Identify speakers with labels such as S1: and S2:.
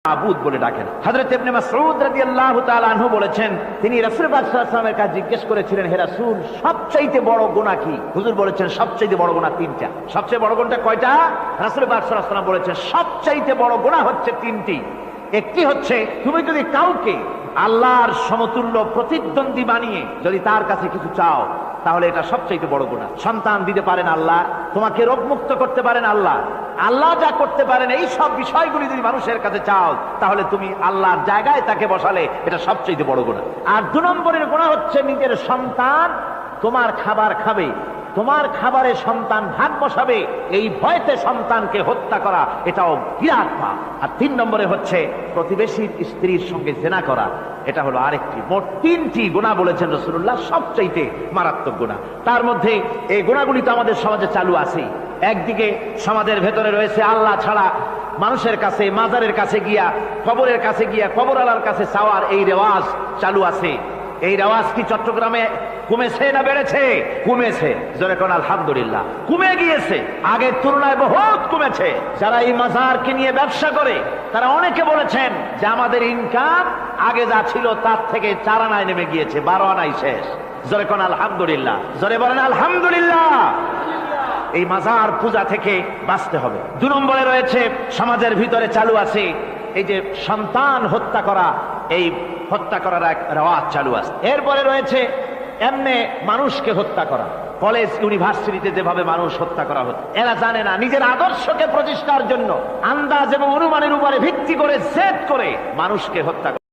S1: মাবুদ বলে ডাকেন। হযরত ইবনে মাসউদ রাদিয়াল্লাহু তাআলা আনহু বলেছেন, তিনি রাসূল পাক সাল্লাল্লাহু আলাইহি ওয়াসাল্লামের কাছে জিজ্ঞেস করেছিলেন, হে রাসূল, সবচেয়ে বড় গুনাহ কি? হুজুর বলেছেন, সবচেয়ে বড় গুনাহ তিনটা। সবচেয়ে বড় গুনাহটা কয়টা? রাসূল পাক সাল্লাল্লাহু আলাইহি ওয়াসাল্লাম বলেছেন, সবচেয়ে বড় গুনাহ হচ্ছে তিনটি। একটি হচ্ছে, তুমি যদি কাউকে আল্লাহর সমতুল্য প্রতিদ্বন্দ্বী বানিয়ে যদি তার কাছে কিছু চাও, তাহলে এটা সবচেয়ে বড় গুনাহ। সন্তান দিতে পারেন আল্লাহ, তোমাকে রোগমুক্ত করতে পারেন আল্লাহ, আল্লাহ যা করতে পারেন এই সব বিষয়গুলি যদি মানুষের কাছে চাও, তাহলে তুমি আল্লাহর জায়গায় তাকে বসালে এটা সবচেয়ে বড় গুনাহ। আর 2 নম্বরের গুনাহ হচ্ছে, নিজের সন্তান তোমার খাবার খাবে, তোমার খাবারে সন্তান ভাগ বসাবে, এই ভয়তে সন্তানকে হত্যা করা, এটাও বিরাট পাপ। আর 3 নম্বরে হচ্ছে প্রতিবেশীর স্ত্রীর সঙ্গে জেনা করা, এটা হলো আরেকটি। মোট 3টি গুনাহ বলেছেন রাসূলুল্লাহ, সবচাইতে মারাত্মক গুনাহ। তার মধ্যে এই গুনাহগুলি তো আমাদের সমাজে চালু আছে। একদিকে সমাজের ভেতরে রয়েছে আল্লাহ ছাড়া মানুষের কাছে, মাজারের কাছে গিয়া, কবরের কাছে গিয়া, কবরওয়ালার কাছে চাওয়ার এই রেওয়াজ চালু আছে। এই রেওয়াজ কি চট্টগ্রামে কমেছে না বেড়েছে? কমেছে। জোরে কোন আলহামদুলিল্লাহ। কমে গিয়েছে, আগের তুলনায় বহুত কমেছে। যারা এই মাজারকে নিয়ে ব্যবসা করে, তারা অনেকে বলেছেন যে আমাদের ইনকাম আগে যা ছিল তার থেকে 4 আনায় নেমে গিয়েছে, 12 আনাই শেষ। জোরে কোন আলহামদুলিল্লাহ। জোরে বলেন আলহামদুলিল্লাহ। এই মাজার পূজা থেকে বাঁচতে হবে। 2 নম্বরে রয়েছে, সমাজের ভিতরে চালু আছে এই যে সন্তান হত্যা করা, এই হত্যা করার এক রেওয়াজ চালু আছে। এরপরে রয়েছে এমনি মানুষকে হত্যা করা। কলেজ ইউনিভার্সিটিতে যেভাবে মানুষ হত্যা করা হচ্ছে, এরা জানে না নিজের আদর্শকে প্রতিষ্ঠার জন্য আন্দাজ এবং অনুমানের উপরে ভিত্তি করে জেদ করে মানুষকে হত্যা করা।